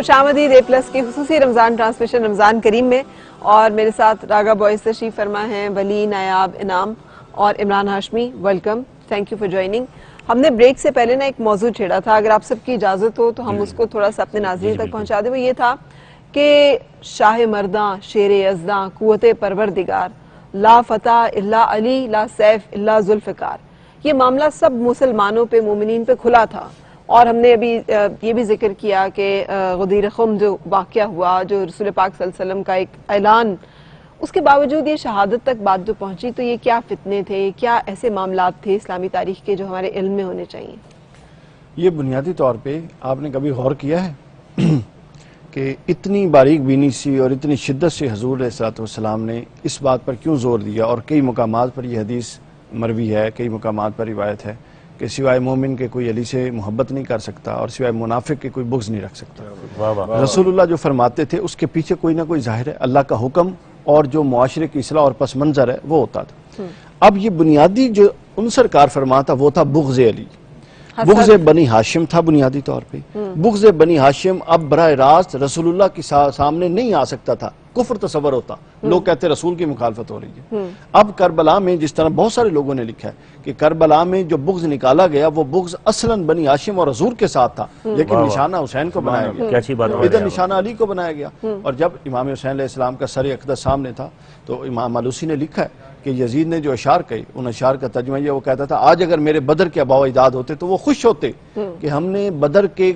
خوش آمدید اے پلس کی خصوصی رمضان ٹرانسمیشن رمضان کریم میں، اور میرے ساتھ راگا بوائز تشریف فرما ہیں ولی، نایاب، انعام اور Imran Hashmi. Welcome, thank you for joining. ہم نے بریک سے پہلے ایک موضوع چھیڑا تھا، اگر آپ سب کی اجازت ہو تو ہم اس کو تھوڑا سا اپنے ناظرین تک پہنچا دیں. وہ یہ تھا کہ شاہ مرداں، شیر یزداں، قوت پروردگار، لا فتح الا علی، لا سیف الا ذوالفقار، یہ معاملہ سب مسلمانوں پہ، مومنین پہ کھلا تھا. اور ہم نے ابھی یہ بھی ذکر کیا کہ غدیر خم جو واقعہ ہوا، جو رسول پاک صلی اللہ علیہ وسلم کا ایک اعلان، اس کے باوجود یہ شہادت تک بات جو پہنچی، تو یہ کیا فتنے تھے، کیا ایسے معاملات تھے اسلامی تاریخ کے جو ہمارے علم میں ہونے چاہیے؟ یہ بنیادی طور پہ آپ نے کبھی غور کیا ہے کہ اتنی باریک بینی سی اور اتنی شدت سے حضور علیہ الصلوۃ والسلام نے اس بات پر کیوں زور دیا؟ اور کئی مقامات پر یہ حدیث مروی ہے، کئی مقامات پر روایت ہے کہ سوائے مومن کے کوئی علی سے محبت نہیں کر سکتا اور سوائے منافق کے کوئی بغض نہیں رکھ سکتا. رسول اللہ جو فرماتے تھے اس کے پیچھے کوئی نہ کوئی ظاہر ہے اللہ کا حکم، اور جو معاشرے کی اصلاح اور پس منظر ہے وہ ہوتا تھا. اب یہ بنیادی جو عنصر کار فرما تھا وہ تھا بغض علی. بغض بنی ہاشم تھا بنیادی طور پہ. بغض بنی ہاشم اب براہ راست رسول اللہ کے سامنے نہیں آ سکتا تھا، کفر تصور ہوتا، لوگ کہتے رسول کی مخالفت ہو رہی ہے. اب کربلا میں جس طرح بہت سارے لوگوں نے لکھا ہے کہ کربلا میں جو بغض نکالا گیا وہ بغض اصلاً بنی ہاشم اور حضور کے ساتھ تھا، لیکن نشانہ حسین کو بنایا گیا، ادھر نشانہ علی کو بنایا گیا. اور جب امام حسین علیہ السلام کا سر اقدس سامنے تھا تو امام علوسی نے لکھا ہے کہ یزید نے جو اشعار کہے، ان اشعار کا ترجمہ یہ وہ کہتا تھا آج اگر میرے بدر کے آباء و اجداد ہوتے تو وہ خوش ہوتے کہ ہم نے بدر کے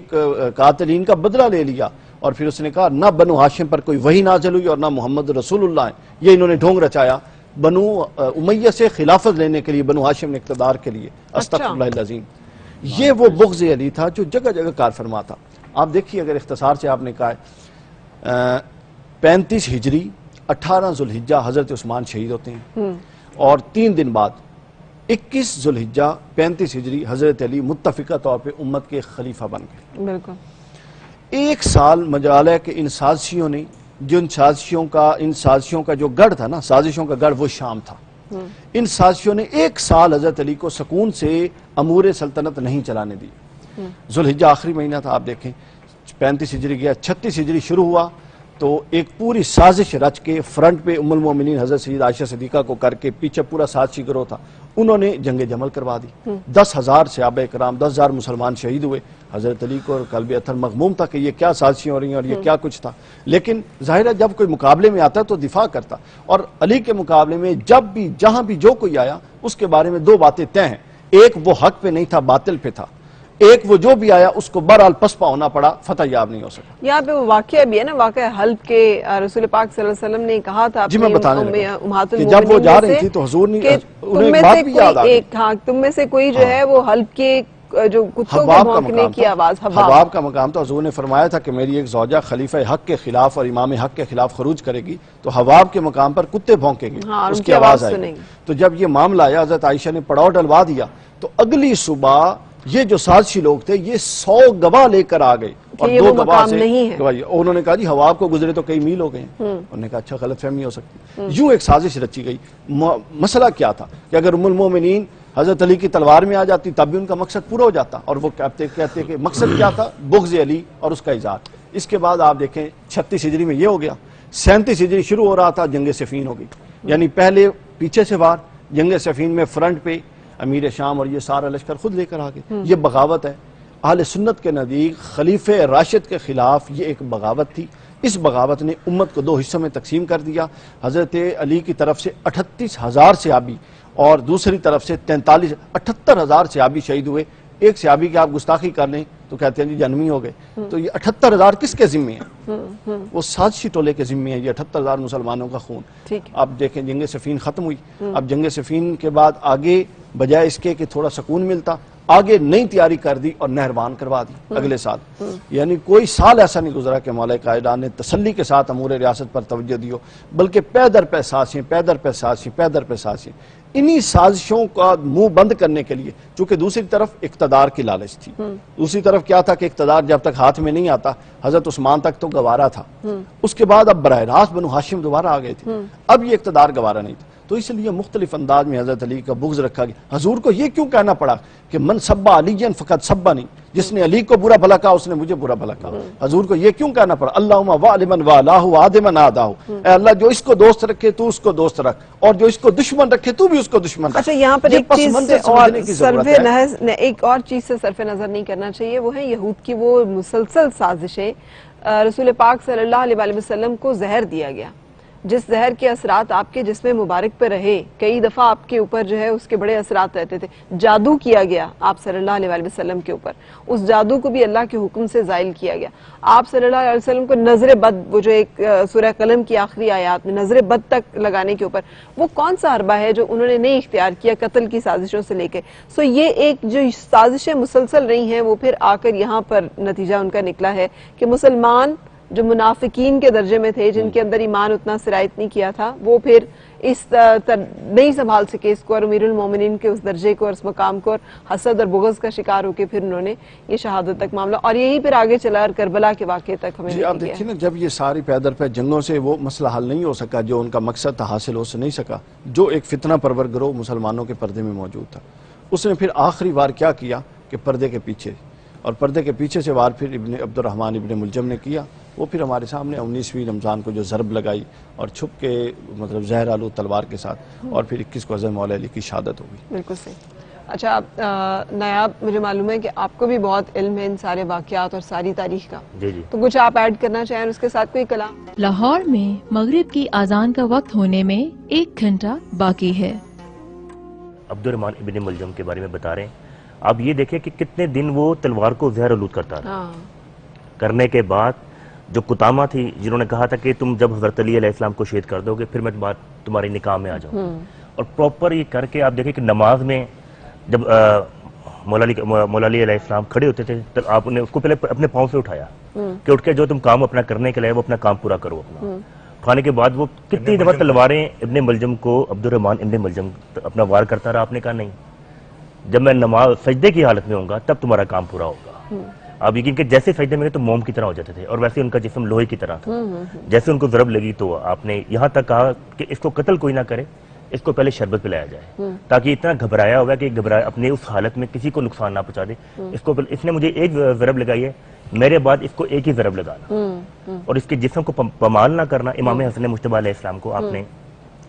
قاتلین کا بدلہ لے لیا. اور پھر اس نے کہا نہ بنو ہاشم پر کوئی وحی نازل ہوئی اور نہ محمد رسول اللہ ہیں، یہ انہوں نے ڈھونگ رچایا بنو امیہ سے خلافت لینے کے لیے، بنو ہاشم نے اقتدار کے لیے. استغفر اللہ العظیم. یہ وہ بغض علی تھا جو جگہ جگہ کار فرما تھا. آپ دیکھیے اگر اختصار سے آپ نے کہا ہے 35 ہجری 18 ذوالحجہ حضرت عثمان شہید ہوتے ہیں، اور 3 دن بعد 21 ذوالحجہ 35 ہجری حضرت علی متفقہ طور پہ امت کے خلیفہ بن گئے. بالکل 1 سال مجال ہے کہ ان سازشیوں نے ان سازشوں کا جو گڑھ تھا نا، سازشوں کا گڑھ وہ شام تھا. ان سازشیوں نے 1 سال حضرت علی کو سکون سے امور سلطنت نہیں چلانے دی. ذوالحجہ آخری مہینہ تھا، آپ دیکھیں 35 ہجری گیا، 36 ہجری شروع ہوا تو ایک پوری سازش رچ کے فرنٹ پہ ام المومنین حضرت سید عائشہ صدیقہ کو کر کے پیچھے پورا سازشی گروہ تھا، انہوں نے جنگ جمل کروا دی. 10,000 صحابہ کرام، 10,000 مسلمان شہید ہوئے. حضرت علی کو قلب اتھر مغموم تھا کہ یہ کیا سازشیں ہو رہی ہیں اور یہ کیا کچھ تھا. لیکن ظاہر ہے جب کوئی مقابلے میں آتا تو دفاع کرتا، اور علی کے مقابلے میں جب بھی جہاں بھی جو کوئی آیا اس کے بارے میں 2 باتیں طے ہیں. ایک وہ حق پہ نہیں تھا، باطل پہ تھا. ایک وہ جو بھی آیا اس کو بہرحال پسپا ہونا پڑا، فتح یاب نہیں ہو سکا. یہاں پہ وہ واقعہ بھی ہے نا، واقعہ حلب کے رسول پاک صلی اللہ علیہ وسلم نے کہا تھا جی میں بتانے لگا امہات کہ جب وہ جا رہی تھی تو حضور نے انہیں ایک بات بھی یاد آ گئی. تم میں سے کوئی جو ہے وہ حلب کے جو کتوں کے بھونکنے کی آواز، حباب کا مقام تھا. حضور نے فرمایا تھا کہ میری ایک زوجہ خلیفہ حق کے خلاف اور امام حق کے خلاف خروج کرے گی تو حباب کے مقام پر کتے بھونکیں گے، اس کی آواز آئے گی. تو جب یہ معاملہ آیا حضرت عائشہ نے پڑاؤ ڈلوا دیا تو اگلی صبح یہ جو سازشی لوگ تھے یہ 100 گواہ لے کر آ گئے، اور 2 گواہ سے انہوں نے کہا جی حباب کو گزرے تو کئی میل ہو گئے ہیں. انہوں نے کہا اچھا غلط فہمی ہو سکتی. یوں ایک سازش رچی گئی. مسئلہ کیا تھا کہ اگر ام المومنین حضرت علی کی تلوار میں آ جاتی تب بھی ان کا مقصد پورا ہو جاتا، اور وہ کہتے کہ مقصد کیا تھا؟ بغض علی اور اس کا اظہار. اس کے بعد آپ دیکھیں 36 ہجری میں یہ ہو گیا. 37 ہجری شروع ہو رہا تھا، جنگ صفین ہو گئی. یعنی پہلے پیچھے سے وار، جنگ صفین میں فرنٹ پہ امیر شام اور یہ سارا لشکر خود لے کر آگے. یہ بغاوت ہے. اہل سنت کے نزدیک خلیفہ راشد کے خلاف یہ ایک بغاوت تھی. اس بغاوت نے امت کو 2 حصوں میں تقسیم کر دیا. حضرت علی کی طرف سے 38,000 صحابی اور دوسری طرف سے 78,000 صحابی شہید ہوئے. ایک صحابی کی آپ گستاخی کر لیں تو کہتے ہیں جی جنمی ہو گئے. تو یہ 78,000 کس کے ذمے ہیں؟ وہ سازشی ٹولے کے ذمے ہیں. یہ 78,000 مسلمانوں کا خون. اب دیکھیں جنگ صفین ختم ہوئی. اب جنگ صفین کے بعد آگے بجائے اس کے کہ تھوڑا سکون ملتا، آگے نئی تیاری کر دی اور نہروان کروا دی اگلے سال. یعنی کوئی سال ایسا نہیں گزرا کہ مولا قائدان نے تسلی کے ساتھ امور ریاست پر توجہ دیو، بلکہ پے در پے سازشیں. انہی سازشوں کا منہ بند کرنے کے لیے، چونکہ دوسری طرف اقتدار کی لالچ تھی. دوسری طرف کیا تھا کہ اقتدار جب تک ہاتھ میں نہیں آتا، حضرت عثمان تک تو گوارا تھا، اس کے بعد اب براہ راست بنو ہاشم دوبارہ آ گئے تھے، اب یہ اقتدار گوارا نہیں تھا. تو اس لیے مختلف انداز میں حضرت علی کا بغض رکھا گیا. حضور کو یہ کیوں کہنا پڑا کہ من سبا علی فقط سبا نہیں، جس نے علی کو برا بھلا کہا اس نے مجھے برا بھلا کہا. حضور کو یہ کیوں کہنا پڑا؟ اللہم والمن والاہ وعادمن آداہ، اے اللہ جو اس کو دوست رکھے تو اس کو دوست رکھ، اور جو اس کو دشمن رکھے تو بھی اس کو دشمن رکھ. اچھا یہاں پر ایک اور چیز سے صرف نظر نہیں کرنا چاہیے، وہ ہے یہود کی وہ مسلسل سازشیں. رسول پاک صلی اللہ علیہ وسلم کو زہر دیا گیا، جس زہر کے اثرات آپ کے جسم مبارک پہ رہے، کئی دفعہ آپ کے اوپر جو ہے اس کے بڑے اثرات رہتے تھے. جادو کیا گیا آپ صلی اللہ علیہ وسلم کے اوپر، اس جادو کو بھی اللہ کے حکم سے زائل کیا گیا. آپ صلی اللہ علیہ وسلم کو نظر بد، وہ جو ایک سورہ قلم کی آخری آیات میں نظر بد تک لگانے کے اوپر، وہ کون سا حربہ ہے جو انہوں نے نہیں اختیار کیا قتل کی سازشوں سے لے کے. سو یہ ایک جو سازشیں مسلسل رہی ہیں وہ پھر آ کر یہاں پر نتیجہ ان کا نکلا ہے کہ مسلمان جو منافقین کے درجے میں تھے، جن کے اندر ایمان اتنا سرایت نہیں کیا تھا، وہ پھر اس نہیں سنبھال سکے اس کو، اور امیر المومنین کے اس درجے کو اور اس مقام کو، اور حسد اور بغض کا شکار ہو کے پھر انہوں نے یہ شہادت تک معاملہ، اور یہی پھر آگے چلا اور کربلا کے واقعے تک ہمیں. جی آپ دیکھیں نا، جب یہ ساری پیدر پہ جنگوں سے وہ مسئلہ حل نہیں ہو سکا، جو ان کا مقصد تھا حاصل ہو نہیں سکا، جو ایک فتنہ پرور گروہ مسلمانوں کے پردے میں موجود تھا، اس نے پھر آخری وار کیا کیا کہ پردے کے پیچھے، اور پردے کے پیچھے سے وار پھر ابن عبد الرحمن ابن ملجم نے کیا. وہ پھر ہمارے سامنے 19ویں رمضان کو جو ضرب لگائی اور چھپ کے مطلب زہر آلود تلوار کے ساتھ، اور پھر 21 کو حضرت مولا علی کی شہادت ہوگی. بالکل صحیح. اچھا نایاب، مجھے معلوم ہے کہ آپ کو بھی بہت علم ہے ان سارے واقعات اور ساری تاریخ کا، تو کچھ آپ ایڈ کرنا چاہیں اس کے ساتھ کوئی کلام؟ لاہور میں مغرب کی اذان کا وقت ہونے میں 1 گھنٹہ باقی ہے. عبد الرحمن ابن ملجم کے بارے میں بتا رہے ہیں. آپ یہ دیکھیں کہ کتنے دن وہ تلوار کو زہر آلود کرتا رہا. کرنے کے بعد جو کتامہ تھی، جنہوں نے کہا تھا کہ تم جب حضرت علی علیہ السلام کو شہید کر دو گے پھر میں تمہاری نکاح میں آ جاؤں، اور پراپر یہ کر کے آپ دیکھیں کہ نماز میں جب مولا علی علیہ السلام کھڑے ہوتے تھے تو آپ نے اس کو پہلے اپنے پاؤں سے اٹھایا کہ اٹھ کے جو تم کام اپنا کرنے کے لئے وہ اپنا کام پورا کرو. اپنا اٹھانے کے بعد وہ کتنی دفعہ تلواریں ابن ملجم کو، عبد الرحمن ابن ملجم اپنا وار کرتا رہا. آپ نے کہا نہیں، جب میں نماز سجدے کی حالت میں ہوں گا تب تمہارا کام پورا ہوگا. آپ یقین کہ جیسے سجدے میں گئے تو موم کی طرح ہو جاتے تھے، اور ویسے ان کا جسم لوہے کی طرح تھا. جیسے ان کو ضرب لگی تو آپ نے یہاں تک کہا کہ اس کو قتل کوئی نہ کرے، اس کو پہلے شربت پلایا جائے، تاکہ اتنا گھبرایا ہوا کہ اپنے اس حالت میں کسی کو نقصان نہ پہنچا دے. اس نے مجھے ایک ضرب لگائی ہے، میرے بعد اس کو ایک ہی ضرب لگانا، اور اس کے جسم کو پامال نہ کرنا. امام حسن مجتبی علیہ السلام کو آپ نے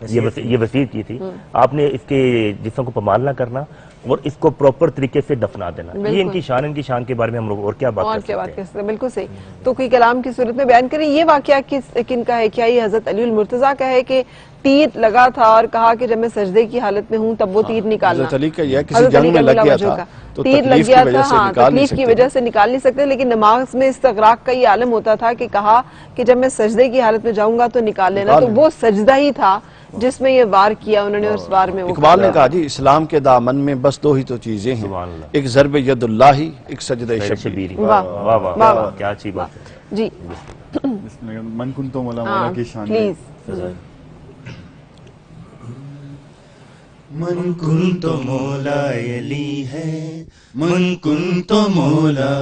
یہ وصیت کی تھی، آپ نے اس کے جسم کو پامال نہ کرنا اور اس کو پراپر طریقے سے دفنا دینا. یہ ان کی شان کے بارے میں ہم لوگ اور کیا بات کر سکتے ہیں. بالکل صحیح. تو کوئی کلام کی صورت میں بیان کریں یہ واقعہ کن کا ہے؟ کیا یہ حضرت علی المرتضیٰ کا ہے کہ تیر لگا تھا اور کہا کہ جب میں سجدے کی حالت میں ہوں تب وہ تیر نکالنا؟ حضرت علی کا یہ کسی جنگ میں لگ گیا تھا تو تیر لگ گیا تھا، ہاں تکلیف کی وجہ سے نکال نہیں سکتے، لیکن نماز میں استغراق کا یہ عالم ہوتا تھا کہ کہا کہ جب میں سجدے کی حالت میں جاؤں گا تو نکال لینا. تو وہ سجدہ ہی تھا جس میں یہ وار کیا انہوں نے، اس وار میں اقبال نے کہا جی اسلام کے دامن میں بس 2 ہی تو چیزیں ہیں، ایک ضرب ید اللہ ہی، ایک سجدہ شبیری. واہ واہ واہ، کیا اچھی بات ہے. جی من کنت مولا مولا کی شان پلیز. من کنت مولا علی ہے، من کنت مولا،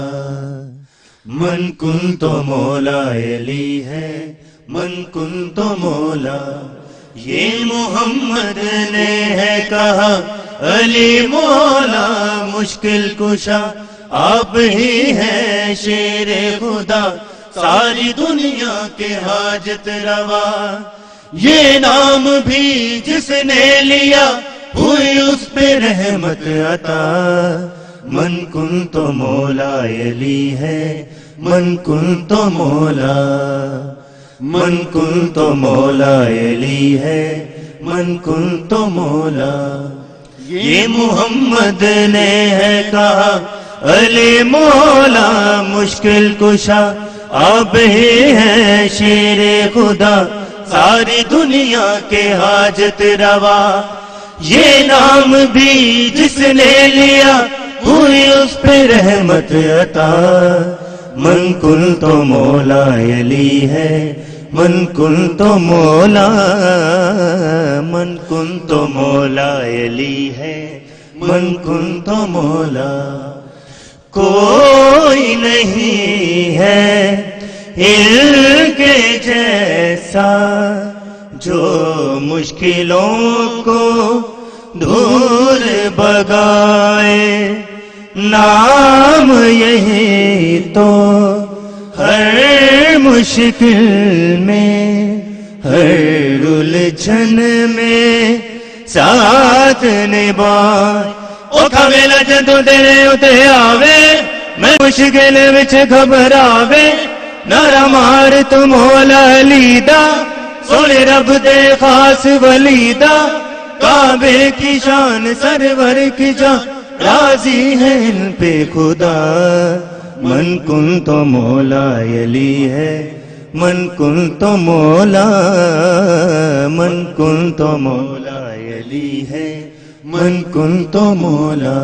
من کنت مولا علی ہے، من کنت مولا. یہ محمد نے ہے کہا علی مولا، مشکل کشا آپ ہی ہیں شیر خدا، ساری دنیا کے حاجت روا. یہ نام بھی جس نے لیا ہوئی اس پہ رحمت عطا. من کنت مولا علی ہے، من کنت مولا، من کنت مولا علی ہے، من کنت مولا. یہ محمد نے ہے کہا علی مولا، مشکل کشا آپ ہی ہیں شیر خدا، ساری دنیا کے حاجت روا. یہ نام بھی جس نے لیا ہوئی اس پہ رحمت عطا. من کنت مولا علی ہے، من کنت مولا، من کنت مولا علی ہے، من کنت مولا. کوئی نہیں ہے ان کے جیسا جو مشکلوں کو دور بگائے. نام یہ مشکل میں ہر الجھن میں ساتھ نبھائے او کھویلا جدوں تیرے اتے آوے میں مشکل وچ گھبراوے نعرہ مار تو مولا علی دا سونے رب دے خاص ولی دا کعبے کی شان سرور کی جان راضی ہے ان پہ خدا من کن تو مولا علی ہے من کن تو مولا من کن تو مولا علی ہے من کن تو مولا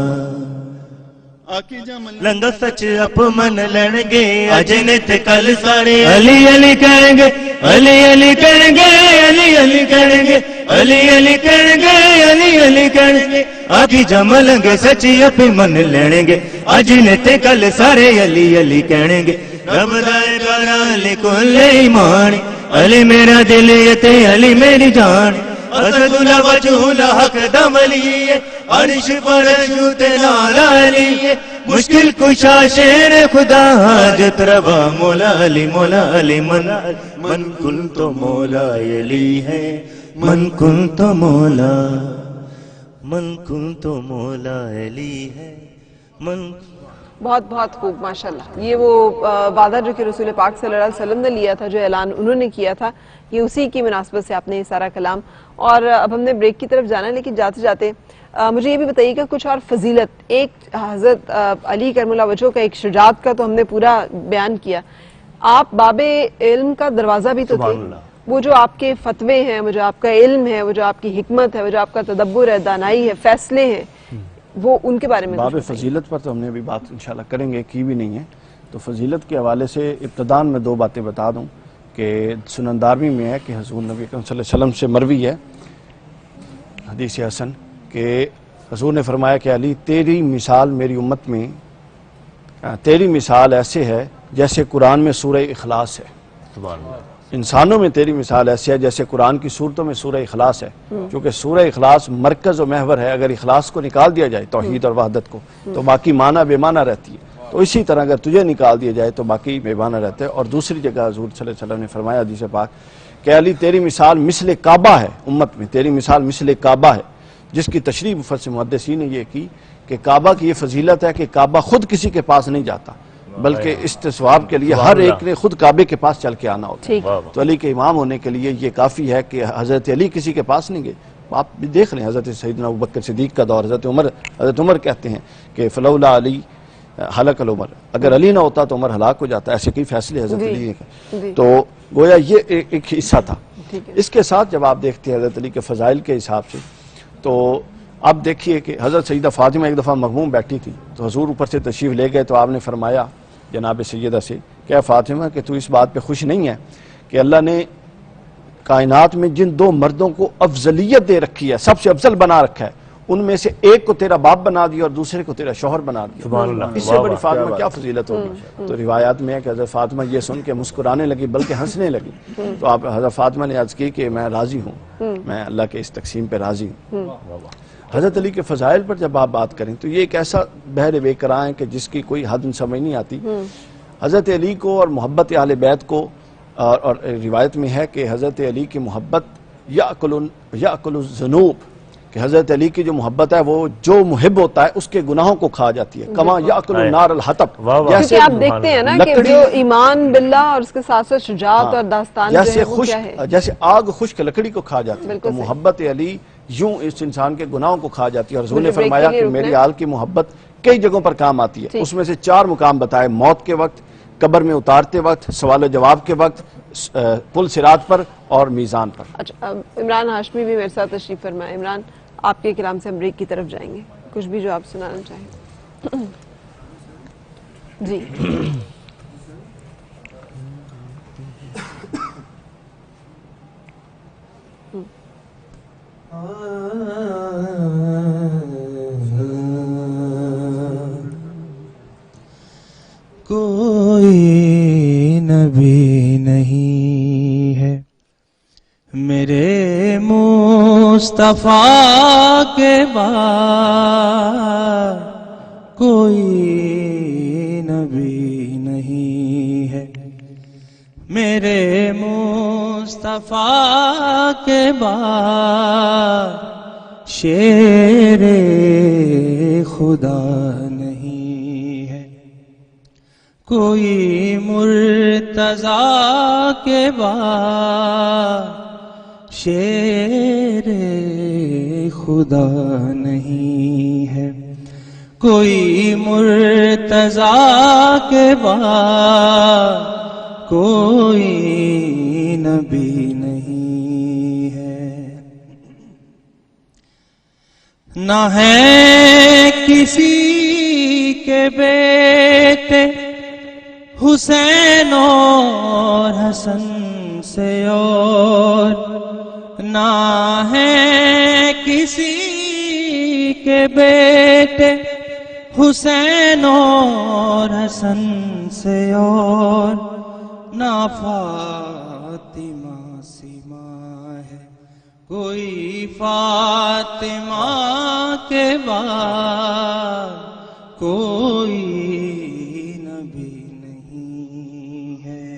لنگا سچ اپ من لڑ گے اجنے تے کل سارے علی علی کہیں گے علی علی کہیں گے علی علی کہیں گے علی علی کہیں گے علی علی کہیں گے آگی جم لنگے سچی اپ من لڑیں گے اجنے تے کل سارے علی علی کہیں گے رب دائے گانا علی کل ایمان علی میرا دل تے علی میری جان اسد اللہ وجہ اللہ حق دم علی عرش پر جوت نالا علی مشکل کشا شیر خدا حاجت روا مولا علی من کن تو مولا علی ہے من کن تو مولا من کن تو مولا علی ہے من بہت بہت خوب ماشاءاللہ. یہ وہ وعدہ جو کہ رسول پاک صلی اللہ علیہ وسلم نے لیا تھا, جو اعلان انہوں نے کیا تھا, یہ اسی کی مناسبت سے آپ نے یہ سارا کلام. اور اب ہم نے بریک کی طرف جانا ہے, لیکن جاتے جاتے مجھے یہ بھی بتائیے کہ کچھ اور فضیلت, ایک حضرت علی کرم اللہ وجہہ کا ایک شجاعت کا تو ہم نے پورا بیان کیا, آپ باب علم کا دروازہ بھی تو تھے. وہ جو آپ کے فتوے ہیں, وہ جو آپ کا علم ہے, وہ جو آپ کی حکمت ہے, وہ جو آپ کا تدبر ہے, دانائی ہے, فیصلے ہیں, وہ ان کے بارے میں باب فضیلت پر تو ہم نے ابھی بات انشاءاللہ کریں گے, کی بھی نہیں ہے. تو فضیلت کے حوالے سے ابتداءً میں دو باتیں بتا دوں کہ سنن دارمی میں ہے کہ حضور نبی کریم صلی اللہ علیہ وسلم سے مروی ہے حدیث حسن کہ حضور نے فرمایا کہ علی تیری مثال میری امت میں, تیری مثال ایسے ہے جیسے قرآن میں سورہ اخلاص ہے. سبحان اللہ. انسانوں میں تیری مثال ایسی ہے جیسے قرآن کی صورتوں میں سورہ اخلاص ہے, کیونکہ سورہ اخلاص مرکز و محور ہے. اگر اخلاص کو نکال دیا جائے, توحید اور وحدت کو, تو باقی معنی بے معنی رہتی ہے. تو اسی طرح اگر تجھے نکال دیا جائے تو باقی بے معنی رہتے ہیں. اور دوسری جگہ حضور صلی اللہ علیہ وسلم نے فرمایا حدیث پاک کہ علی تیری مثال مثل کعبہ ہے, امت میں تیری مثال مثل کعبہ ہے, جس کی تشریح مفسر محدثین نے یہ کی کہ کعبہ کی یہ فضیلت ہے کہ کعبہ خود کسی کے پاس نہیں جاتا, بلکہ استصواب کے لیے ہر ایک نے خود کعبے کے پاس چل کے آنا ہوتا ہے. تو علی کے امام ہونے کے لیے یہ کافی ہے کہ حضرت علی کسی کے پاس نہیں گئے. آپ بھی دیکھ لیں حضرت سیدنا ابوبکر صدیق کا دور, حضرت عمر کہتے ہیں کہ فلولا علی ہلاک العمر, اگر علی نہ ہوتا تو عمر ہلاک ہو جاتا. ایسے کئی فیصلے حضرت علی نے. تو گویا یہ ایک حصہ تھا. اس کے ساتھ جب آپ دیکھتے ہیں حضرت علی کے فضائل کے حساب سے, تو آپ دیکھیے کہ حضرت سیدہ فاطمہ ایک دفعہ مغموم بیٹھی تھی, تو حضور اوپر سے تشریف لے گئے, تو آپ نے فرمایا جناب سیدہ سے کہ فاطمہ کہ تو اس بات پہ خوش نہیں ہے کہ اللہ نے کائنات میں جن دو مردوں کو افضلیت دے رکھی ہے, سب سے افضل بنا رکھا ہے, ان میں سے ایک کو تیرا باپ بنا دیا اور دوسرے کو تیرا شوہر بنا دیا. سبحان اللہ. اس سے بڑی فاطمہ کیا فضیلت ہوگی. تو روایات میں ہے کہ حضرت فاطمہ یہ سن کے مسکرانے لگی بلکہ ہنسنے لگی. تو آپ حضرت فاطمہ نے عرض کی کہ میں راضی ہوں, میں اللہ کے اس تقسیم پہ راضی ہوں. حضرت علی کے فضائل پر جب آپ بات کریں تو یہ ایک ایسا بحر بے قرار ہے کہ جس کی کوئی حد سمجھ نہیں آتی. حضرت علی کو اور محبت اہل بیت کو, اور روایت میں ہے کہ حضرت علی کی محبت یأکل الذنوب, کہ حضرت علی کی جو محبت ہے وہ جو محب ہوتا ہے اس کے گناہوں کو کھا جاتی ہے. کما یأکل النار الحطب, جیسے آپ دیکھتے ہیں نا کہ جو ایمان باللہ اور اس کے ساتھ ساتھ شجاعت اور داستان جیسے آگ خشک لکڑی کو کھا جاتی ہے, تو محبت علی یوں اس انسان کے گناہوں کو کھا جاتی ہے. اور حضور نے فرمایا کہ میری آل کی محبت کئی جگہوں پر کام آتی ہے. اس میں سے 4 مقام بتائے, موت کے وقت, قبر میں اتارتے وقت, سوال و جواب کے وقت, پل صراط پر اور میزان پر. اچھا, عمران ہاشمی بھی میرے ساتھ تشریف فرمائے. عمران, آپ کے کلام سے ہم بریک کی طرف جائیں گے, کچھ بھی جو آپ سنانا چاہیں. جی کوئی نبی نہیں ہے میرے مصطفیٰ کے بعد, کوئی نبی نہیں ہے میرے مصطفیٰ کے بعد شیر خدا نہیں ہے، کوئی مرتضیٰ کے بعد شیر خدا نہیں ہے، کوئی مرتضیٰ کے بعد کوئی نبی نہیں ہے۔ نہ ہے کسی کے بیٹے حسین اور حسن سے اور، نہ ہے کسی کے بیٹے حسین اور حسن سے اور، نہ فاطمہ سیما ہے کوئی فاطمہ کے بعد کوئی نبی نہیں ہے۔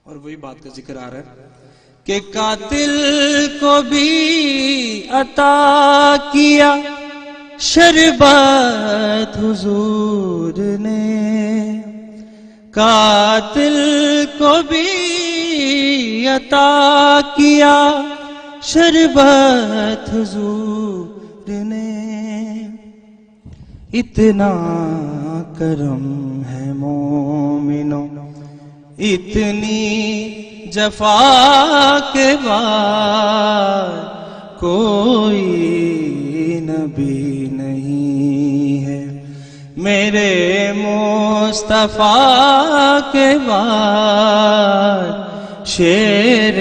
اور وہی بات کا ذکر آ رہا ہے کہ قاتل کو بھی عطا کیا شربت حضور نے، قاتل کو بھی عطا کیا شربت حضور نے، اتنا کرم ہے مومنوں اتنی جفا کے بعد کوئی نبی نہیں ہے، میرے مصطفیٰ کے بعد شیر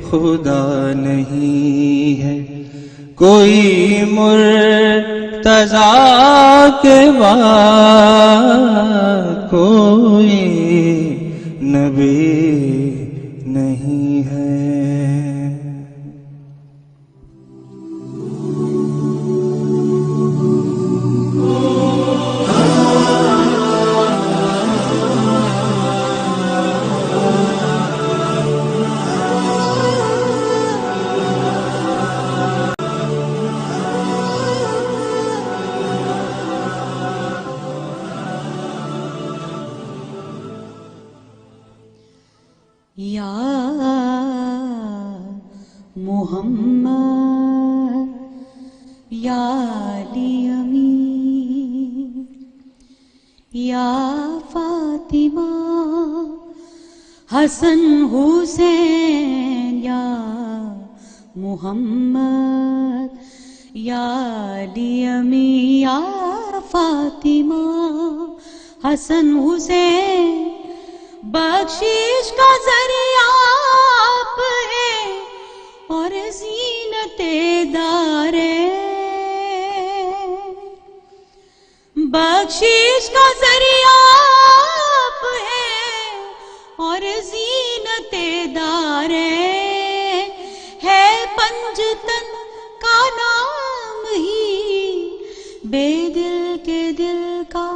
خدا نہیں ہے، کوئی مرتضیٰ کے بعد کوئی نبی نہیں ہے۔ یا محمد یا علی امین یا فاطمہ حسن حسین یا محمد یا علی امین یا فاطمہ حسن حسین بخشش کا ذریعہ آپ ہے اور زینت دارین، بخشش کا ذریعہ آپ ہے اور زینت دارین، ہے پنجتن کا نام ہی بے دل کے دل کا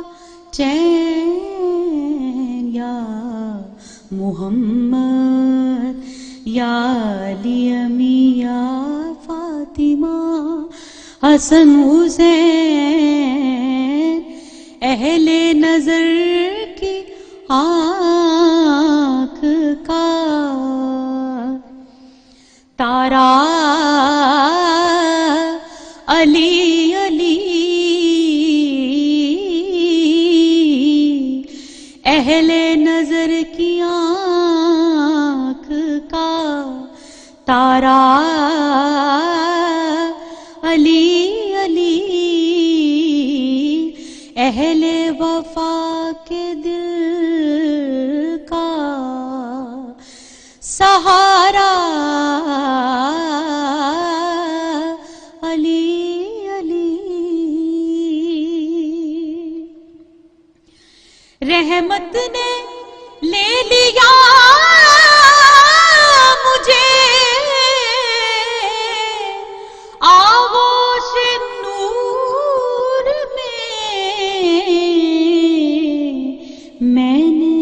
چین، یا محمد یا علی امین یا فاطمہ حسن حسین، اہل نظر کی آنکھ کا تارا علی علی، اہل نظر کی آنکھ کا تارا علی علی، اہل وفا کے دل کا سہارا علی علی، رحمت نے لے لیا مجھے آغوش نور میں، میں نے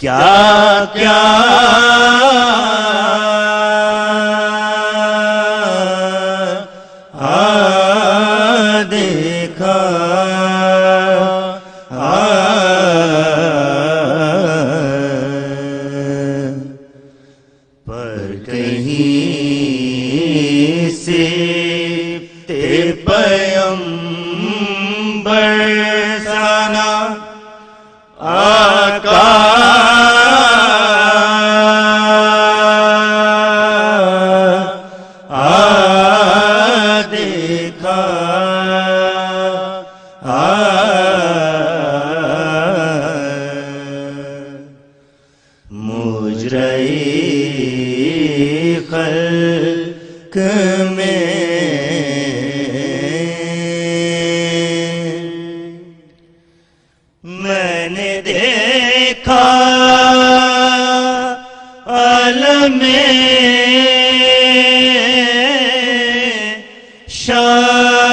کیا کیا دیکھا پر کہیں سے پیغمبر سانا آقا دیکھا مجرئی خلق میں میں نے دیکھا عالم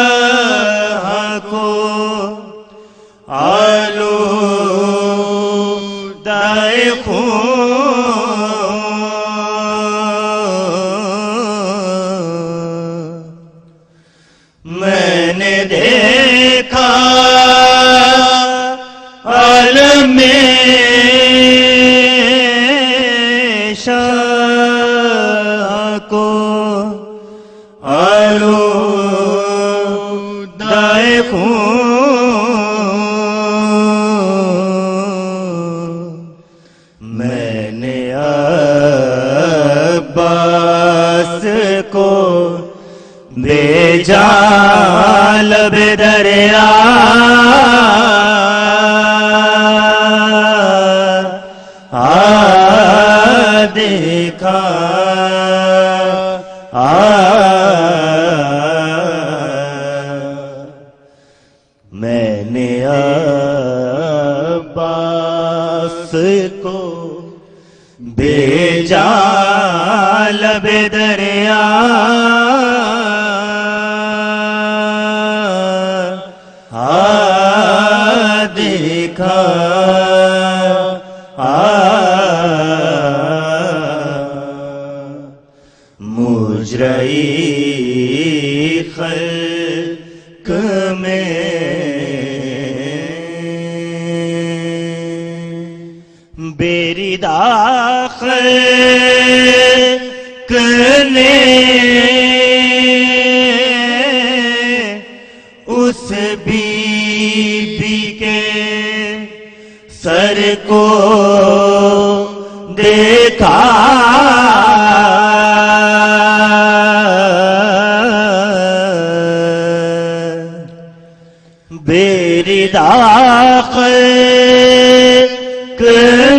شاہ کو آلودہ خون میں نے دیکھا عالم شاہ کو آلودہ خون میں نے عباس کو بھیجا لب دریا دیکھا میں نے عباس کو بھیجا لب دریا دیکھا مجرئی خلق میں بیری داخل نے اس بی بی کے سر کو دیکھا بیری داخل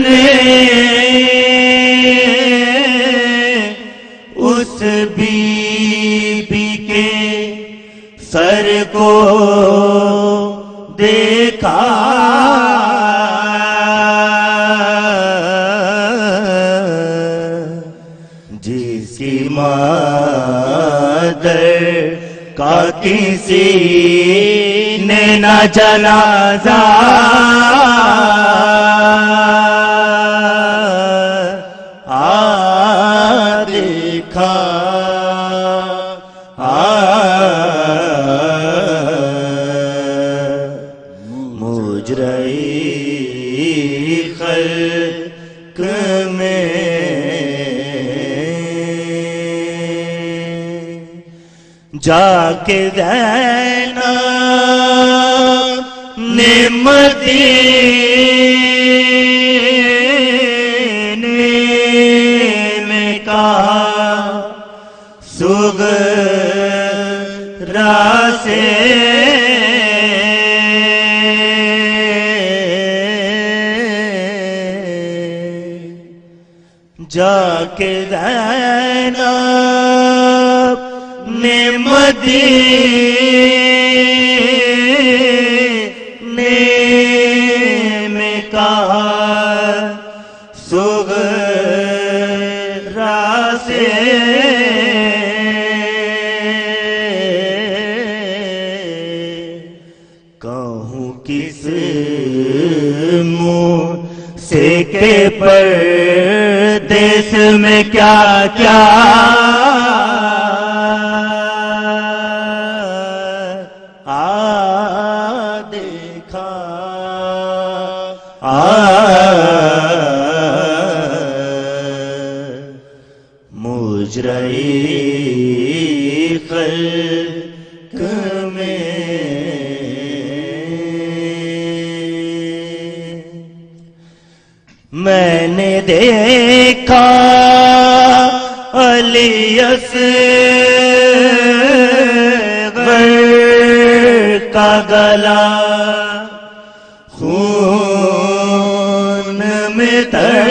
نے اس بی بی کے سر کو دیکھا جس کی مادر کا کسی نے نہ جنازہ دیکھا مجرئی خلق میں جا کے زینب نے مدینے میں کہا سغرا سے جا کے زینب نے مدینے میں کہا سغرا سے کہوں کس منہ سکے پردیس میں کیا کیا دیکھا مجرئی خلق میں میں نے دیکھا علی اصغر کا گلا خون میں تر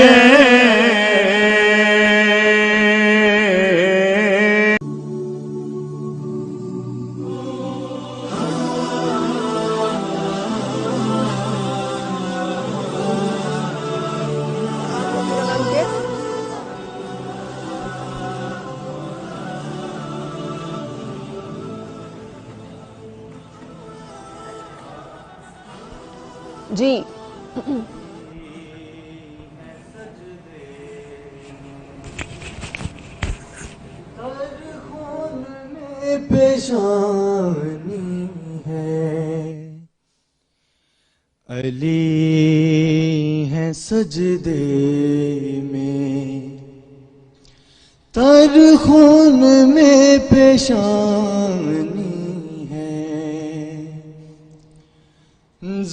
جی پیشانی ہے علی ہے سجدے میں تر خون میں پیشانی ہے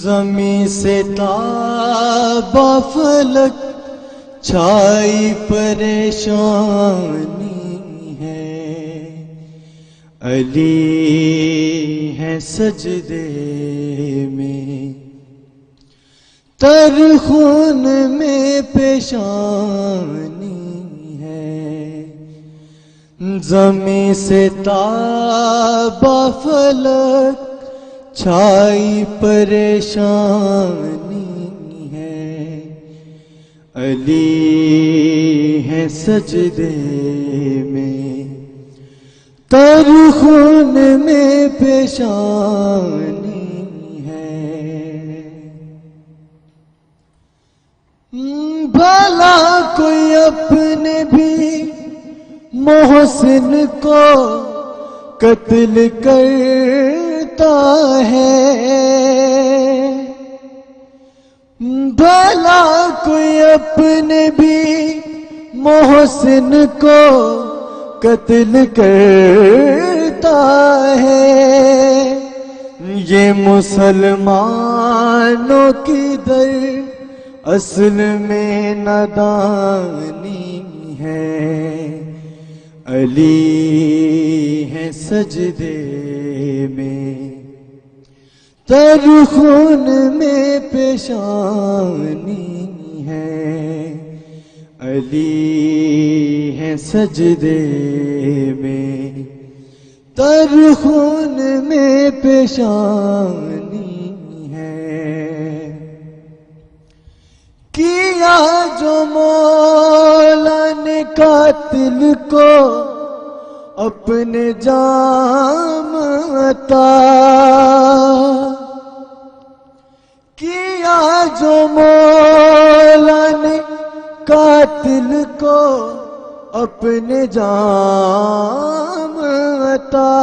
زمیں سے تابا فلک چھائی پریشانی ہے علی ہے سجدے میں تر خون میں پیشانی ہے زمیں سے تابا فلک چھائی پریشانی ہے علی ہے سجدے میں تر خون میں پیشانی ہے بھلا کوئی اپنے بھی محسن کو قتل کرتا ہے بھلا کوئی اپنے بھی محسن کو قتل کرتا ہے یہ مسلمانوں کی در اصل میں نادانی ہے علی ہے سجدے میں تر خون میں پیشانی ہے علی ہے سجدے میں تر خون میں پیشانی ہے کیا جو مولا نے قاتل کو اپنے جام عطا کیا جو مولا نے قاتل کو اپنے جام عطا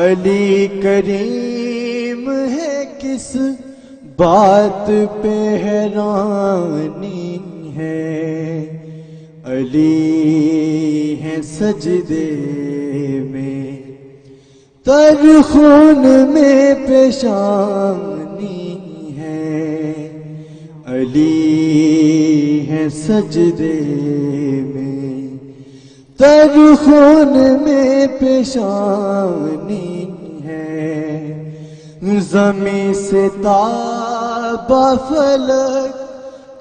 علی کریم ہے کس بات پہ حیرانی ہے علی ہے سجدے میں تر خون میں پیشانی ہے علی ہے سجدے میں تر خون میں پیشانی ہے زمیں سے تابا فلک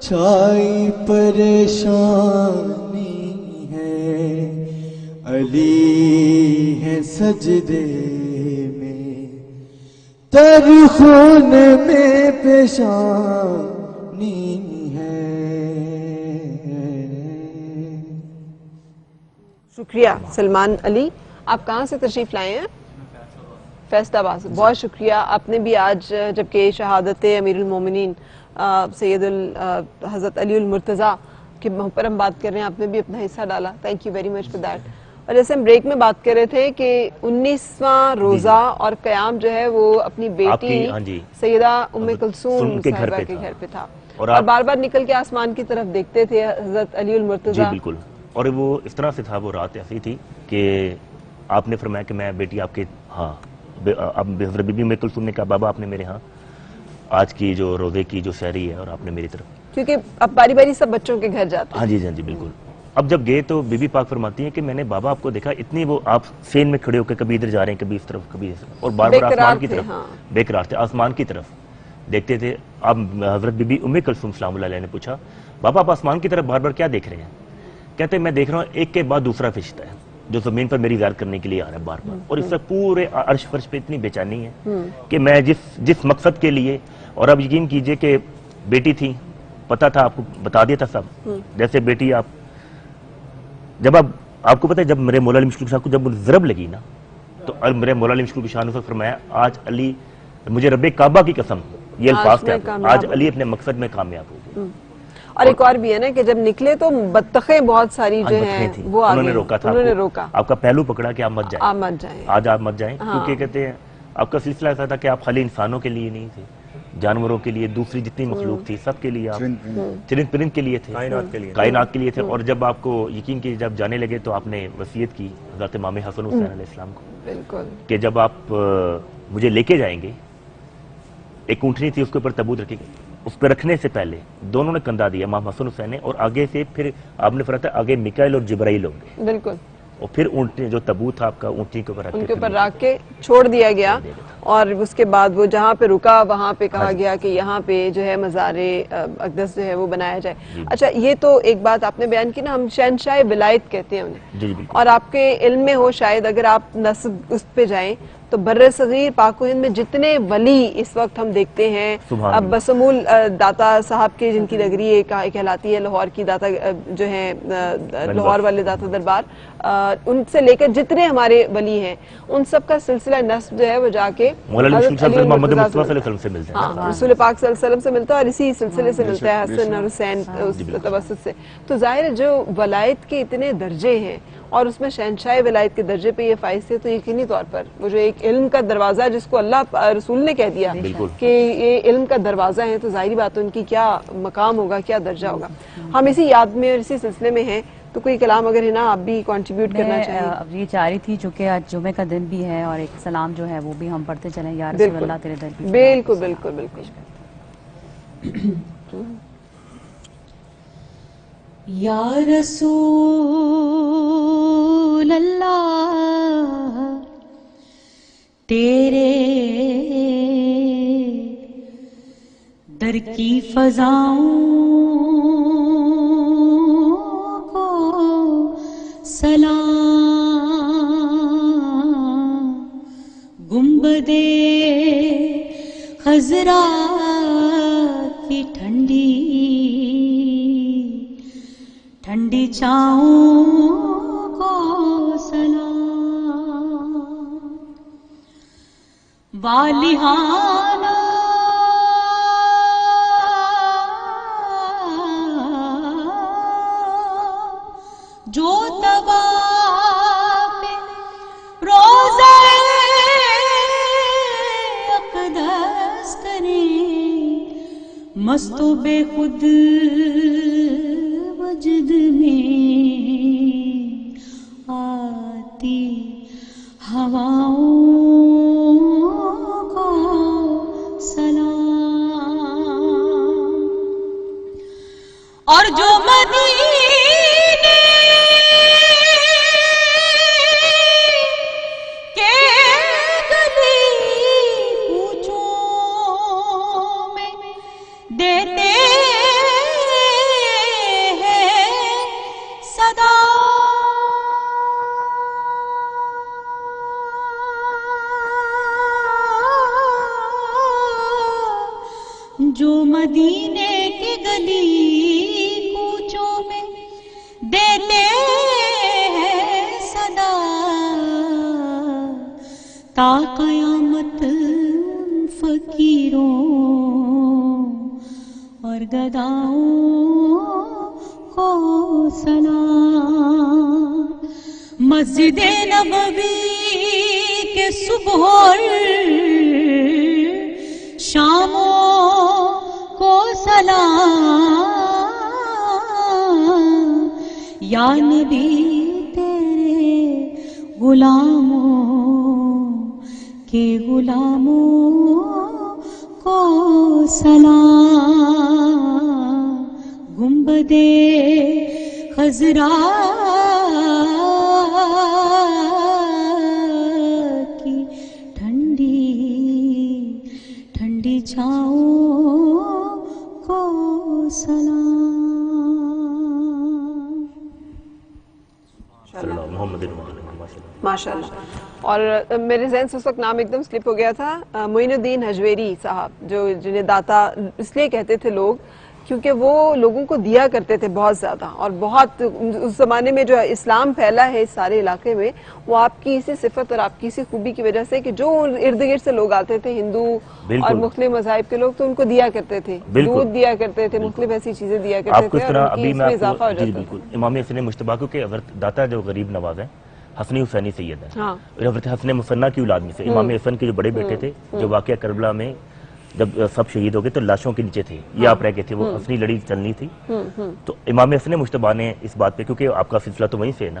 چھائی پریشانی ہے علی ہے سجدے میں تر خون میں پیشانی ہے شکریہ سلمان علی. آپ کہاں سے تشریف لائے ہیں؟ فیصل آباد سے. بہت شکریہ. آپ نے بھی آج جبکہ شہادت امیر المومنین سید حضرت علی المرتضیٰ کے پر ہم بات کر رہے ہیں, آپ نے بھی اپنا حصہ ڈالا, thank you very much for that. اور جیسے ہم بریک میں بات کر رہے تھے کہ 19واں روزہ اور قیام جو ہے وہ اپنی بیٹی سیدہ ام کلثوم صاحبہ کے گھر پہ تھا, اور بار بار نکل کے آسمان کی طرف دیکھتے تھے حضرت علی المرتضیٰ. جی بالکل, اور وہ اس طرح سے تھا, وہ رات ایسی تھی کہ آپ نے فرمایا کہ میں بیٹی آپ کے, ہاں اب حضرت بی بی ام کلثوم نے کہا بابا آپ نے میرے ہاں آج کی جو روزے کی جو سحری ہے اور آپ نے میری طرف, کیونکہ اب باری باری سب بچوں کے گھر جاتے ہیں. ہاں جی بالکل. اب جب گئے تو بی بی پاک فرماتی ہیں کہ میں نے بابا آپ کو دیکھا اتنی, وہ آپ سین میں کھڑے ہو کے کبھی ادھر جا رہے ہیں کبھی اس طرف کبھی اس طرف, اور بار بار آسمان کی طرف بے قرار تھے, آسمان کی طرف دیکھتے تھے. اب حضرت بی بی ام کلثوم سلام اللہ علیہ نے پوچھا بابا آپ آسمان کی طرف بار بار کیا دیکھ رہے ہیں؟ کہتے ہیں میں دیکھ رہا ہوں ایک کے بعد دوسرا فرشتہ ہے جو زمین پر میری زیارت کرنے کے لیے آ رہا ہے بار بار, اور اس سے پورے عرش فرش پہ اتنی بے چینی ہے کہ میں جس مقصد کے لیے, اور اب یقین کیجئے کہ بیٹی تھی, پتا تھا آپ کو بتا دیا تھا سب, جیسے بیٹی آپ جب آپ کو پتا ہے جب میرے مولا علی مشکل کشا کو جب ضرب لگی نا, تو میرے مولا علی مشکل کشا نے فرمایا آج علی, مجھے رب کعبہ کی قسم یہ الفاظ کیا, آج علی اپنے مقصد میں کامیاب ہو گئے. اور ایک اور بھی ہے نا کہ جب نکلے تو بطخیں بہت ساری جو ہیں وہ انہوں نے روکا تھا, انہوں نے روکا, آپ کا پہلو پکڑا کہ آپ مت جائیں, آج آپ مت جائیں, کیونکہ کہتے ہیں آپ کا سلسلہ ایسا تھا کہ آپ خالی انسانوں کے لیے نہیں تھے, جانوروں کے لیے, دوسری جتنی مخلوق تھی سب کے لیے, آپ چرند پرند کے لیے تھے, کائنات کے لیے تھے. اور جب آپ کو یقین کی جب جانے لگے تو آپ نے وصیت کی حضرت امام حسن حسین علیہ السلام کو, بالکل, کہ جب آپ مجھے لے کے جائیں گے, ایک اونٹنی تھی اس کے اوپر تابوت رکھے گئے, اس پہ رکھنے سے پہلے دونوں نے کندھا دیا امام حسن حسین نے, اور آگے سے پھر آپ نے فرمایا آگے میکائیل اور جبرائیل ہوں گے, بالکل, اور پھر اونٹنی جو تابوت تھا آپ کا اونٹنی کے اوپر رکھ کے چھوڑ دیا گیا, اور اس کے بعد وہ جہاں پہ رکا وہاں پہ کہا گیا کہ یہاں پہ جو ہے مزار اقدس جو ہے وہ بنایا جائے. اچھا یہ تو ایک بات آپ نے بیان کی نا, ہم شہنشاہ ولایت کہتے ہیں انہیں, اور آپ کے علم میں ہو شاید اگر آپ نسب اس پہ جائیں تو بر صغیر پاک و ہند میں جتنے ولی اس وقت ہم دیکھتے ہیں, اب بسمول داتا صاحب کے جن کی نگری کہلاتی ہے لاہور کی داتا جو ہے لاہور والے داتا دربار, ان سے لے کر جتنے ہمارے ولی ہیں ان سب کا سلسلہ نسب جو ہے وہ جا کے رسول پاک صلی اللہ علیہ وسلم سے ملتا ہے, اور اسی سلسلے سے ملتا ہے حسن اور حسین اس توسط سے. تو ظاہر جو ولایت کے اتنے درجے ہیں اور اس میں شہنشاہ ولایت کے درجے پہ یہ فائز تھے, تو یقینی طور پر وہ جو ایک علم کا دروازہ ہے جس کو اللہ رسول نے کہہ دیا کہ یہ علم کا دروازہ ہے, تو ظاہری بات ہے ان کی کیا مقام ہوگا, کیا درجہ ہوگا. ہم اسی یاد میں اور اسی سلسلے میں ہیں, تو کوئی کلام اگر ہے نا آپ بھی کنٹریبیوٹ کرنا چاہیں. اب یہ چاہ رہی تھی چونکہ آج جمعے کا دن بھی ہے, اور ایک سلام جو ہے وہ بھی ہم پڑھتے چلیں, یا رسول اللہ تیرے در کی. بالکل بالکل بالکل. یا رسول اللہ تیرے در کی فضاؤں کو سلام, گنبدے خضرا کی ٹھنڈی ٹھنڈی چھاؤں کو سلام, والہانہ جو طواف روضہ اقدس کریں, مست و بے خود وجد میں آتی ہواؤں کو سلام, اور جو مدینے کے گلی کوچوں میں دیتے جو مدینے کی گلی کوچوں میں دیتے ہیں صدا, تا قیامت فقیروں گداؤں کو سلام. مسجد نبوی کے صبح اور شاموں کو سلام. یا نبی تیرے غلاموں کے غلاموں کو سلام. گنبدے خضرا کی ٹھنڈی ٹھنڈی چھاؤں کو سلام. محمد ماشاء اللہ. اور میرے ذہن سے اس وقت نام ایک دم سلپ ہو گیا تھا، معین الدین حجویری صاحب، جو جنہیں داتا اس لیے کہتے تھے لوگ کیونکہ وہ لوگوں کو دیا کرتے تھے بہت زیادہ، اور بہت اس زمانے میں جو اسلام پھیلا ہے اس سارے علاقے میں وہ آپ کی اسی صفت اور آپ کی اسی خوبی کی وجہ سے کہ جو ارد گرد سے لوگ آتے تھے ہندو اور مختلف مذاہب کے لوگ تو ان کو دیا کرتے تھے، دودھ دیا کرتے تھے، مختلف ایسی چیزیں دیا کرتے تھے اور ان کی اس میں اضافہ ہو جاتا تھا. امام حسن مجتبیٰ کیونکہ داتا جو غریب نواز ہیں حسنی حسینی سید ہے، حضرت حسن مثنی کی اولاد میں سے امام حسن کے جو بڑے بیٹے تھے جو واقعہ کربلا میں جب سب شہید ہو گئے تو لاشوں کے نیچے تھے یہ آپ رہ گئے تھے، وہ حسنی لڑی چلنی تھی. تو امام حسن مجتبیٰ نے اس بات پہ کیونکہ آپ کا سلسلہ تو وہیں سے ہے نا،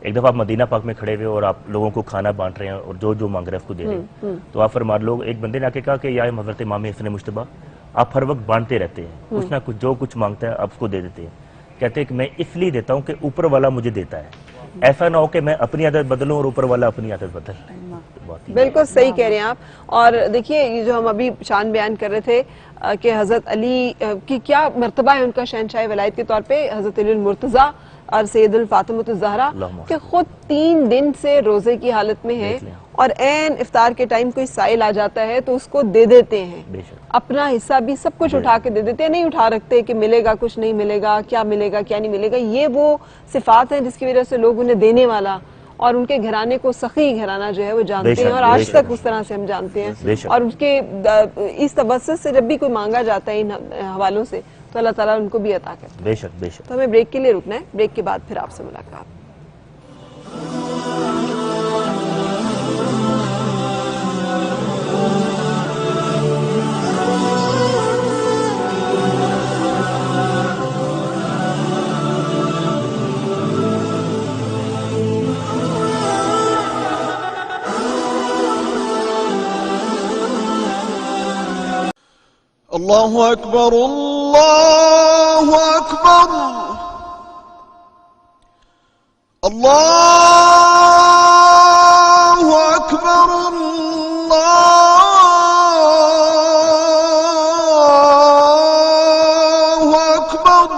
ایک دفعہ آپ مدینہ پاک میں کھڑے ہوئے اور آپ لوگوں کو کھانا بانٹ رہے ہیں اور جو جو مانگ رہے ہیں اس کو دے رہے ہیں، تو آپ فرما لوگ ایک بندے نے آ کے کہا کہ یا حضرت امام حسن مجتبیٰ آپ ہر وقت بانٹتے رہتے ہیں، کچھ نہ کچھ جو کچھ مانگتا ہے آپ اس کو دے دیتے ہیں. کہتے ہیں کہ میں اس لیے دیتا ہوں کہ اوپر والا مجھے دیتا ہے، ایسا نہ ہو کہ میں اپنی عادت بدلوں اور اوپر والا اپنی عادت بدل. بالکل صحیح کہہ رہے ہیں آپ. اور دیکھیے یہ جو ہم ابھی شان بیان کر رہے تھے کہ حضرت علی کی کیا مرتبہ ہے ان کا شہنشاہ ولایت کے طور پہ، حضرت علی المرتضیٰ اور سید الفاطمۃ الزہرا کہ خود 3 دن سے روزے کی حالت میں ہے اور عین افطار کے ٹائم کوئی سائل آ جاتا ہے تو اس کو دے دیتے ہیں، اپنا حصہ بھی سب کچھ اٹھا کے دے دیتے ہیں، نہیں اٹھا رکھتے کہ ملے گا کچھ نہیں ملے گا، کیا ملے گا کیا نہیں ملے گا. یہ وہ صفات ہیں جس کی وجہ سے لوگ انہیں دینے والا اور ان کے گھرانے کو سخی گھرانہ جو ہے وہ جانتے ہیں اور آج تک اس طرح سے ہم جانتے ہیں. اور اس کے اس توسط سے جب بھی کوئی مانگا جاتا ہے ان حوالوں سے تو اللہ تعالیٰ ان کو بھی عطا کرتا ہے. بے شک بے شک. تو ہمیں بریک کے لیے رکنا ہے، بریک کے بعد پھر آپ سے ملاقات. اللہ اکبر اللہ اکبر اللہ اکبر اللہ اکبر.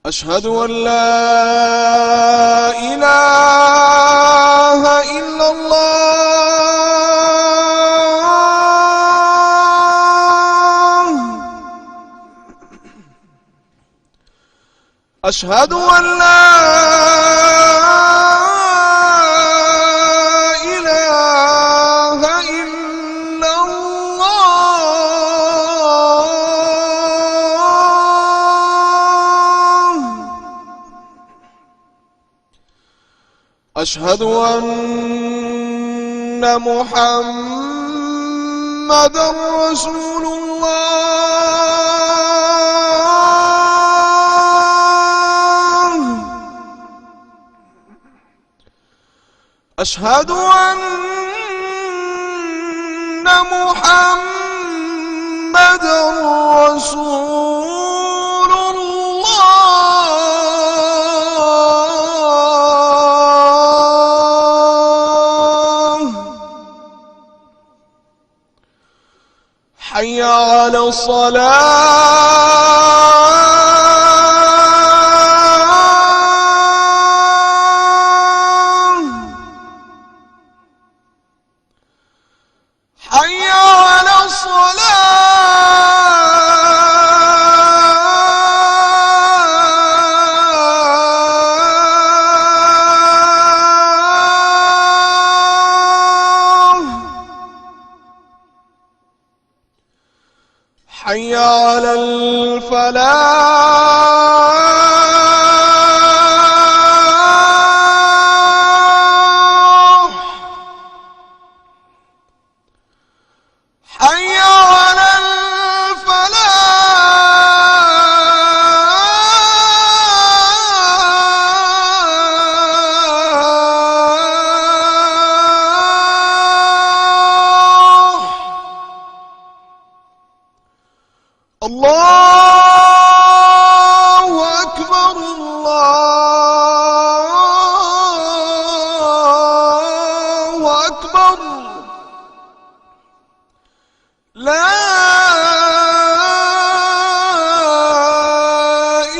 اشہد ان لا الہ الا اللہ اشہد ان لا الہ الا اللہ اشہد ان محمد رسول اشہد ان محمد رسول اللہ. حی علی الصلاة حي على الفلاح حي على الله أكبر الله أكبر لا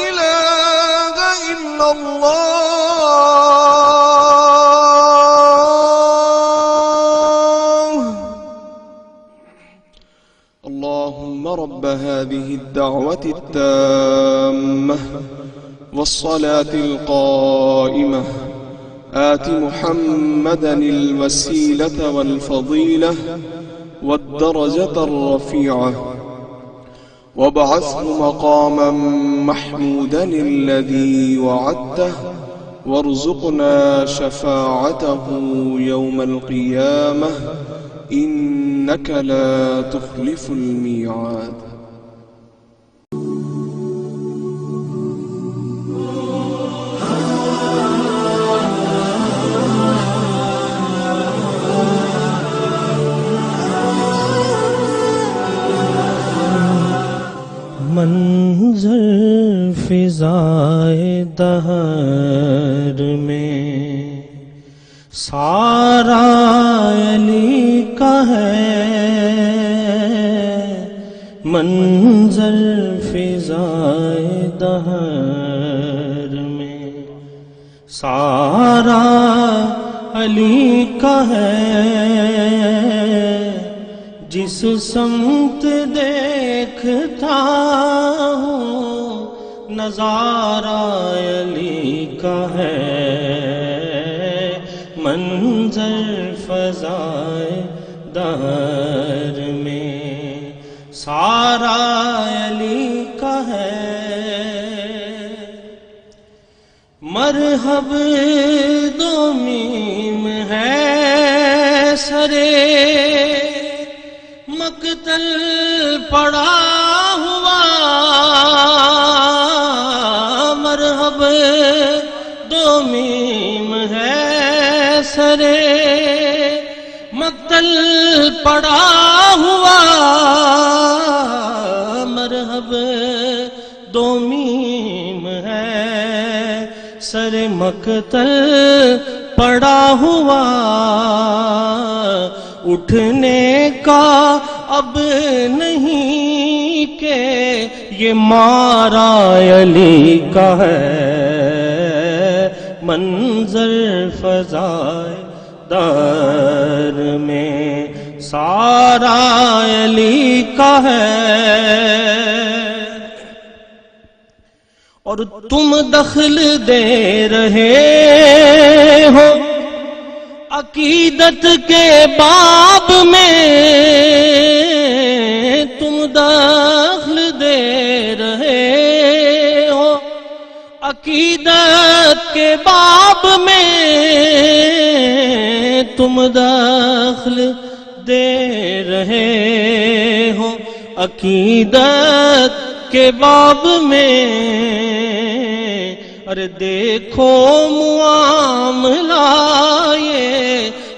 إله إلا الله اللهم رب هذه الدعوة التامة والصلاة القائمة آت محمدا الوسيلة والفضيلة والدرجة الرفيعة وابعثه مقاما محمودا الذي وعدته وارزقنا شفاعته يوم القيامة إنك لا تخلف الميعاد. منظر فضائے دہر میں سارا علی کا ہے، منظر فضائے دہر میں سارا علی کا ہے، جس سمت دیکھتا ہوں نظارہ علی کا ہے، منظر فضائے دہر میں سارا علی کا ہے، مرحب دو میم ہے سرے مقتل پڑا ہوا، مرحب دو میم ہے سرے مقتل پڑا ہوا، مرحب دو میم ہے سر مقتل پڑا ہوا، اٹھنے کا اب نہیں کہ یہ مارا علی کا ہے، منظر فضائے دہر میں سارا علی کا ہے، اور تم دخل دے رہے ہو عقیدت کے باب میں، تم دخل دے رہے ہو عقیدت کے باب میں، تم دخل دے رہے ہو عقیدت کے باب میں، ارے دیکھو معاملہ یہ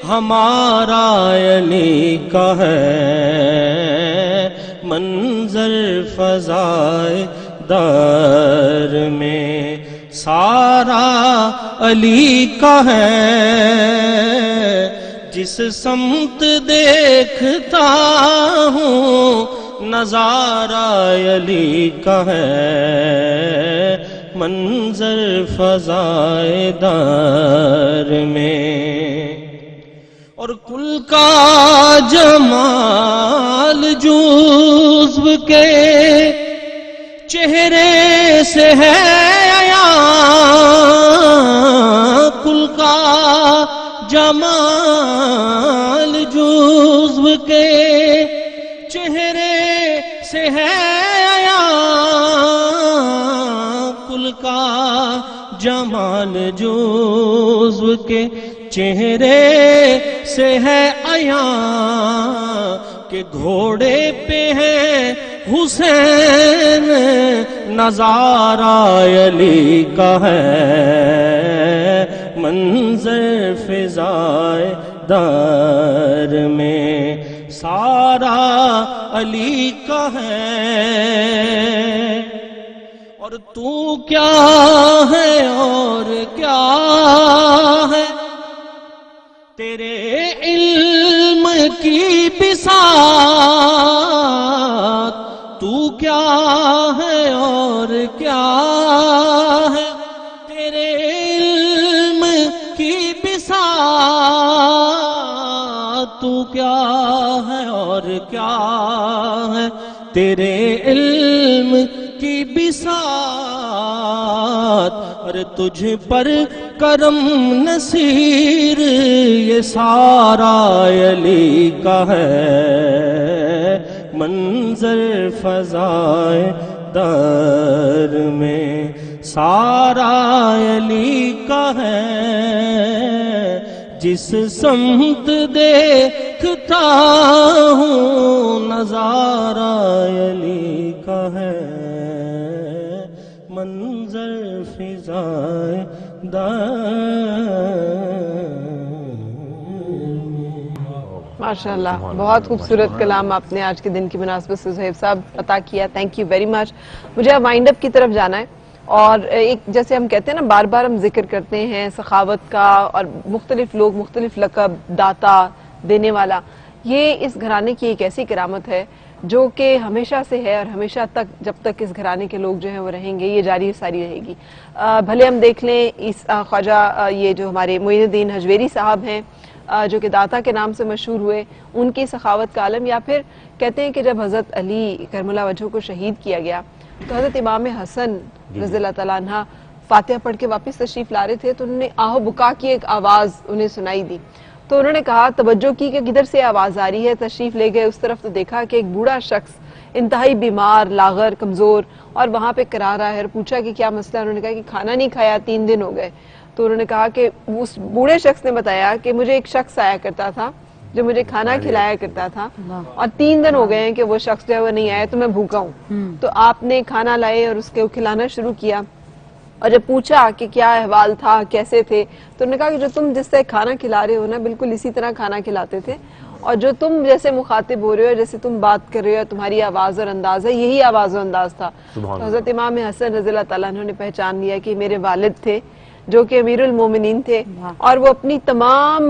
ہمارا علی کا ہے، منظر فضائے دہر میں سارا علی کا ہے، جس سمت دیکھتا ہوں نظارہ علی کا ہے، منظر فضائے دہر میں، اور کل کا جمال جزو کے چہرے سے ہے عیاں، کل کا جمال جزو کے چہرے سے ہے عیاں کل کا جمال جزو کے چہرے سے ہے عیاں کہ گھوڑے پہ ہے حسین نظارہ علی کا ہے منظر فضائے دار میں سارا علی کا ہے اور تو کیا ہے اور کیا ہے تیرے علم کی بساط تو کیا ہے اور کیا ہے تیرے علم کی بساط تو کیا ہے اور کیا ہے تیرے علم کی بساط اور تجھ پر کرم نصیر یہ سارا علی کا ہے منظر فضائے دار میں سارا علی کا ہے جس سمت دیکھتا ہوں نظارہ علی کا ہے منظر فضائے ماشاءاللہ بہت خوبصورت کلام آپ نے آج کے دن کی مناسبت سے زہیب صاحب عطا کیا. Thank you very much. مجھے اب وائنڈ اپ کی طرف جانا ہے اور ایک جیسے ہم کہتے ہیں نا بار بار ہم ذکر کرتے ہیں سخاوت کا اور مختلف لوگ مختلف لقب داتا دینے والا. یہ اس گھرانے کی ایک ایسی کرامت ہے جو کہ ہمیشہ سے ہے اور ہمیشہ تک جب تک اس گھرانے کے لوگ جو ہیں وہ رہیں گے یہ جاری ساری رہے گی. بھلے ہم دیکھ لیں اس خواجہ یہ جو ہمارے معین الدین حجویری صاحب ہیں جو کہ داتا کے نام سے مشہور ہوئے, ان کی سخاوت کا عالم, یا پھر کہتے ہیں کہ جب حضرت علی کرم اللہ وجہہ کو شہید کیا گیا تو حضرت امام حسن رضی اللہ تعالیٰ عنہ فاتحہ پڑھ کے واپس تشریف لا رہے تھے تو انہوں نے آہ بکا کی ایک آواز انہیں سنائی دی تو انہوں نے کہا, توجہ کی کہ کدھر سے آواز آ رہی ہے. تشریف لے گئے اس طرف تو دیکھا کہ ایک بوڑھا شخص انتہائی بیمار, لاغر, کمزور اور وہاں پہ کرا رہا ہے. پوچھا کہ کیا مسئلہ, انہوں نے کہا کہ کھانا نہیں کھایا 3 دن ہو گئے. تو انہوں نے کہا کہ اس بوڑھے شخص نے بتایا کہ مجھے ایک شخص آیا کرتا تھا جو مجھے کھانا کھلایا کرتا تھا اور 3 دن ہو گئے ہیں کہ وہ شخص جو ہے وہ نہیں آیا تو میں بھوکا ہوں. تو آپ نے کھانا لائے اور اس کو کھلانا شروع کیا اور جب پوچھا کہ کیا احوال تھا, کیسے تھے, تو انہوں نے کہا کہ جو تم جس سے کھانا کھلا رہے ہو نا بالکل اسی طرح کھانا کھلاتے تھے اور جو تم جیسے مخاطب ہو رہے ہو جیسے تم بات کر رہے ہو تمہاری آواز اور انداز ہے یہی آواز و انداز تھا. تو حضرت امام حسن رضی اللہ تعالیٰ عنہ نے پہچان لیا کہ میرے والد تھے جو کہ امیر المومنین تھے اور وہ اپنی تمام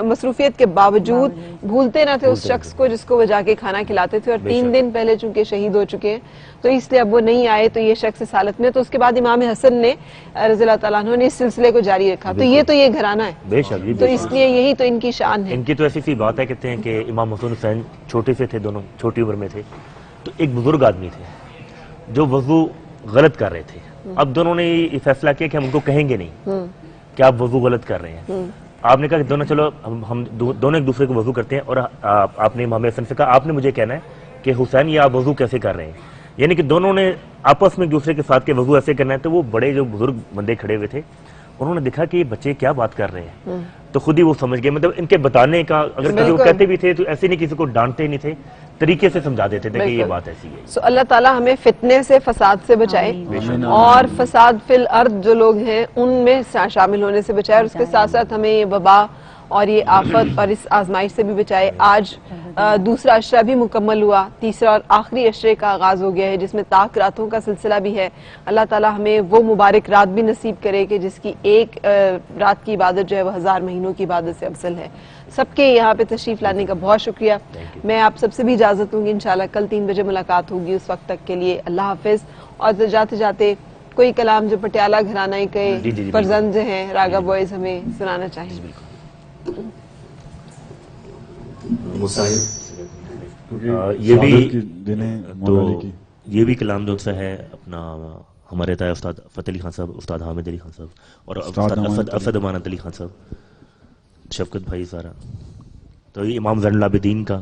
مصروفیت کے باوجود بھولتے نہ تھے اس شخص کو جس کو وہ جا کے کھانا کھلاتے تھے. اور 3 دن پہلے چونکہ شہید ہو چکے ہیں تو اس لیے اب وہ نہیں آئے تو یہ شخص اس حالت میں. تو اس کے بعد امام حسن نے رضی اللہ تعالیٰ عنہ نے اس سلسلے کو جاری رکھا. تو یہ گھرانہ ہے تو اس لیے یہی تو ان کی شان ہے. ان کی تو ایسی سی بات ہے, کہتے ہیں کہ امام حسن حسین چھوٹے سے تھے, دونوں چھوٹی عمر میں تھے. تو ایک بزرگ آدمی تھے جو وضو غلط کر رہے تھے. اب دونوں نے یہ فیصلہ کیا کہ ہم ان کو کہیں گے نہیں کہ آپ وضو غلط کر رہے ہیں. آپ نے کہا کہ دونوں چلو ہم دونوں ایک دوسرے کو وضو کرتے ہیں اور آپ نے امام حسن سے کہا آپ نے مجھے کہنا ہے کہ حسین یہ آپ وضو کیسے کر رہے ہیں. یعنی کہ دونوں نے آپس میں ایک دوسرے کے ساتھ کہ وضو ایسے کرنا ہے. تو وہ بڑے جو بزرگ بندے کھڑے ہوئے تھے انہوں نے دیکھا کہ یہ بچے کیا بات کر رہے ہیں تو خود ہی وہ سمجھ گئے. مطلب ان کے بتانے کا اگر کسی کو کہتے بھی تھے تو ایسے نہیں کسی کو ڈانٹتے نہیں تھے, طریقے سے سمجھا دیتے تھے کہ یہ بات ایسی ہے. سو اللہ تعالیٰ ہمیں فتنے سے فساد سے بچائے اور فساد فی الارض جو لوگ ہیں ان میں شامل ہونے سے بچائے اور اس کے ساتھ ساتھ ہمیں یہ وبا اور یہ آفت اور اس آزمائش سے بھی بچائے. آج دوسرا عشرہ بھی مکمل ہوا, تیسرا اور آخری عشرے کا آغاز ہو گیا ہے جس میں طاق راتوں کا سلسلہ بھی ہے. اللہ تعالیٰ ہمیں وہ مبارک رات بھی نصیب کرے کہ جس کی ایک رات کی عبادت جو ہے وہ 1000 مہینوں کی عبادت سے افضل ہے. سب کے یہاں پہ تشریف لانے کا بہت شکریہ. میں آپ سب سے بھی اجازت دوں گی, انشاءاللہ کل 3 بجے ملاقات ہوگی. اس وقت تک کے لیے اللہ حافظ. اور جاتے جاتے کوئی کلام جو پٹیالہ گھرانہ کے فرزند ہیں راگا بوائز ہمیں سنانا چاہیں. یہ بھی کلام جو سا ہے اپنا ہمارے تائے استاد فتح علی خان صاحب, استاد حامد علی خان صاحب اور استاد اسد امانت علی خان صاحب, شفقت بھائی سارا. تو یہ امام زین العابدین کا